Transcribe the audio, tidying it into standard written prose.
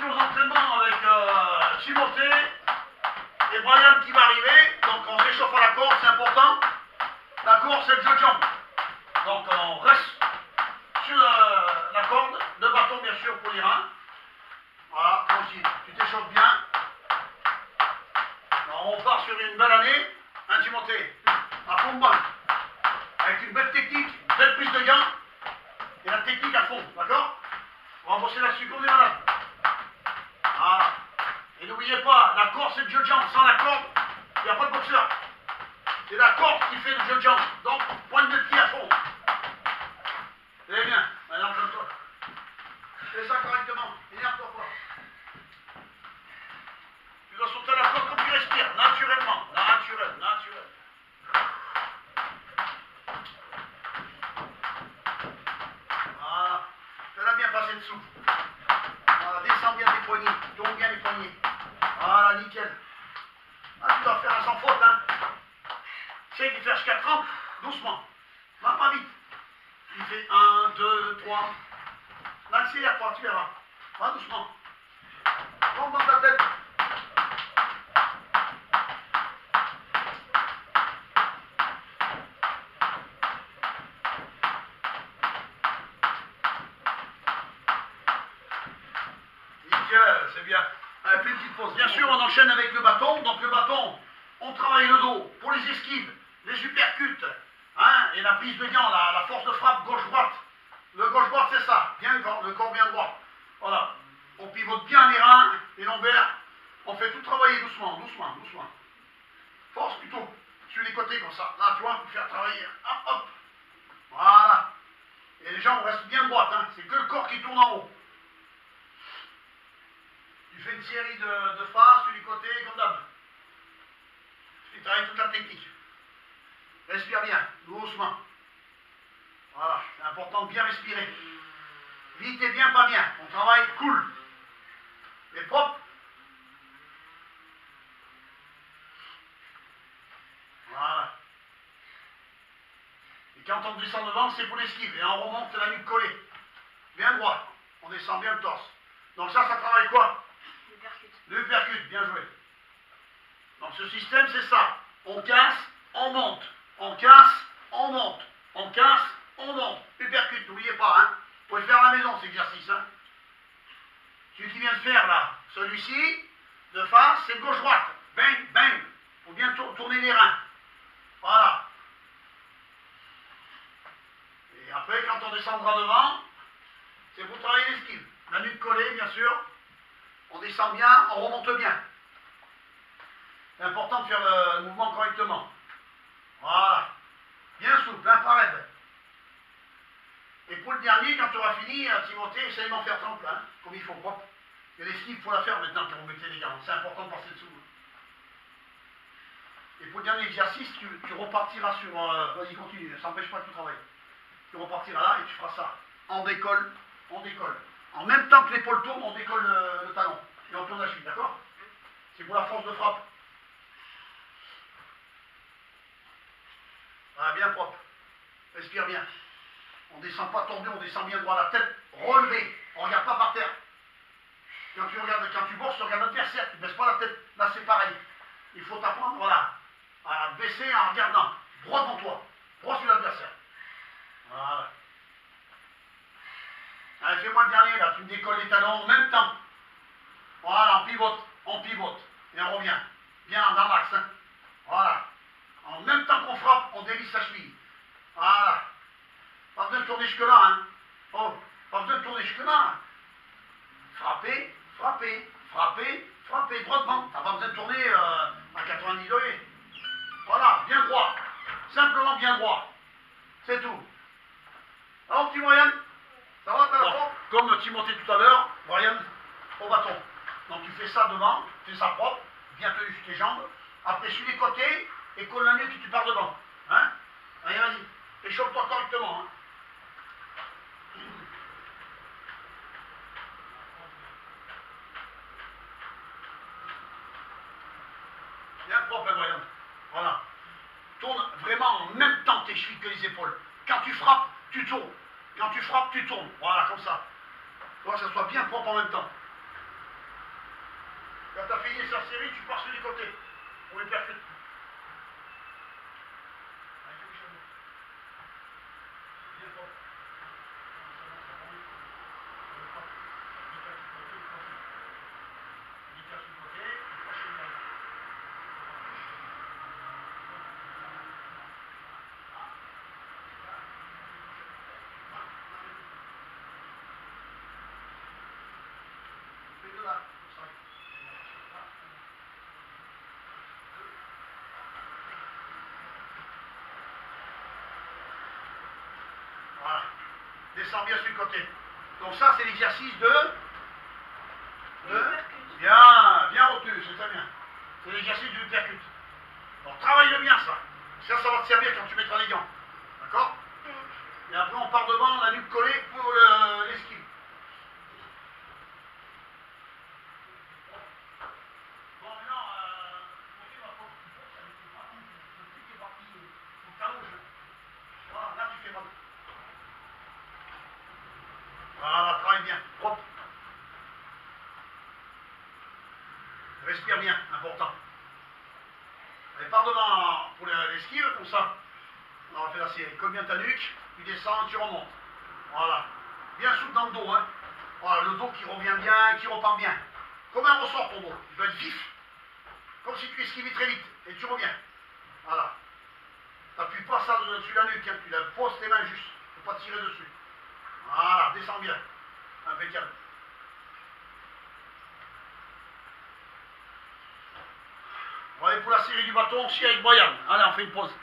parti aux entraînements avec Timothée et Brian qui va arriver. Donc on s'échauffe à la corde, c'est important. La corde, c'est le jeu de jambes. Donc on reste sur la corde, le bâton bien sûr pour les reins. Voilà, toi aussi, tu t'échauffes bien. Alors, on part sur une belle année, hein Timothée, à fond de balle. Avec une belle technique, une belle prise de gain. Et la technique à fond, d'accord? On va bosser là-dessus comme des malades. Voilà. Et n'oubliez pas, la corde c'est le jeu de jambes. Sans la corde, il n'y a pas de boxeur. C'est la corde qui fait le jeu de jambes. Donc, pointe de pied à fond. C'est bien. Maintenant, calme-toi. Fais ça correctement. Énerve-toi pas. Tu dois sauter à la corde quand tu respires. Naturellement. Naturel. Voilà. Fais-la bien passer dessous. Voilà. Descends bien tes poignets. Tourne bien les poignets. Voilà, nickel. Ah, tu dois faire un sans faute, hein. Tu sais qu'il fait jusqu'à 30, doucement. Va pas vite. Il fait 1, 2, 3. L'accélère pas, tu verras. Va doucement. Monte dans ta tête. Nickel, c'est bien. Allez, fais une petite pause. Bien sûr, on enchaîne avec le bâton. Donc le bâton, on travaille le dos pour les esquives, les uppercuts, hein, et la prise de gant, la force de frappe gauche-droite. Le gauche-droite, c'est ça. Bien le corps bien droit. Voilà. On pivote bien les reins, les lombaires. On fait tout travailler doucement. Force plutôt. Sur les côtés comme ça. Là, tu vois, pour faire travailler. Hop. Voilà. Et les jambes restent bien droites. Hein. C'est que le corps qui tourne en haut. Tu fais une série de phases sur les côtés comme d'hab. Tu travailles toute la technique. Respire bien, doucement. Voilà, c'est important de bien respirer. Vite et bien, pas bien. On travaille cool. Et propre. Voilà. Et quand on descend devant, c'est pour l'esquive. Et on remonte la nuque collée. Bien droit. On descend bien le torse. Donc ça travaille quoi? Le uppercut, bien joué. Donc ce système, c'est ça. On casse, on monte. On casse, on monte. On casse, on monte. Uppercut, n'oubliez pas, hein. Vous pouvez le faire à la maison, cet exercice, hein. Celui qui vient de faire, là, celui-ci, de face, c'est gauche-droite. Bang, bang. Il faut bien tourner les reins. Voilà. Et après, quand on descendra devant, c'est pour travailler l'esquive. La nuque collée, bien sûr. On descend bien, on remonte bien. C'est important de faire le mouvement correctement. Voilà. Bien souple, hein, pas raide. Et pour le dernier, quand tu auras fini, Timothée, essaye d'en faire simple, hein, comme il faut, propre. Et l'esquive, il faut la faire maintenant quand vous mettez les gants. C'est important de passer dessous. Et pour le dernier exercice, tu repartiras sur... vas-y, continue, ça n'empêche pas que tu travailles. Tu repartiras là et tu feras ça. On décolle. En même temps que l'épaule tourne, on décolle le talon. Et on tourne la cheville, d'accord? C'est pour la force de frappe. Voilà, bien propre. Respire bien. On ne descend pas tordu, on descend bien droit. La tête relevée. On ne regarde pas par terre. Quand tu boxes, tu regardes l'adversaire. Tu ne baisses pas la tête. Là, c'est pareil. Il faut t'apprendre, voilà, à baisser en regardant. Droit devant toi. Droit sur l'adversaire. Voilà. Allez, fais-moi le dernier, là. Tu me décolles les talons en même temps. Voilà, on pivote. Et on revient. Bien dans l'axe, hein. Voilà. En même temps qu'on frappe, on dévisse sa cheville. Voilà. Pas besoin de tourner jusque-là, hein. Oh, pas besoin de tourner jusque-là. Frapper, droitement. T'as pas besoin de tourner à 90 degrés. Voilà, bien droit. Simplement bien droit. C'est tout. Alors, petit Brian, ça va, t'as la forme? Comme Timothée tout à l'heure, Brian, au bâton. Donc tu fais ça devant, tu fais ça propre, bien tenu sur tes jambes. Après, sur les côtés, et colle la nuque et tu pars devant. Hein? Allez, vas-y. Échauffe-toi correctement. Hein? Bien propre, hein, Brian. Voilà. Tourne vraiment en même temps tes chevilles que les épaules. Quand tu frappes, tu tournes. Quand tu frappes, tu tournes. Voilà, comme ça. Tu vois, que ça soit bien propre en même temps. Quand tu as fini sa série, tu pars sur les côtés. Pour les percutes. Bien fort. Voilà. Descends bien sur le côté. Donc ça, c'est l'exercice de... Bien retenu, c'est très bien. C'est l'exercice du percute. Donc travaille-le bien ça. Ça va te servir quand tu mettras les gants. D'accord? Et après, on part devant, la nuque collée pour l'esquive. Bon, maintenant, voilà, là tu fais mal. Voilà, travaille bien, propre. Respire bien, important. Allez, pars devant pour l'esquive, comme ça. On va faire la série. Colle bien ta nuque, tu descends, tu remontes. Voilà. Bien souple dans le dos, hein. Voilà, le dos qui revient bien, qui repart bien. Comme un ressort ton dos. Il doit être vif. Comme si tu esquivais très vite. Et tu reviens. Voilà. T'appuies pas ça dessus la nuque, hein. Tu la poses tes mains juste. Faut pas tirer dessus. Voilà, descends bien. Impeccable. On va aller pour la série du bâton aussi avec Brian. Allez, on fait une pause.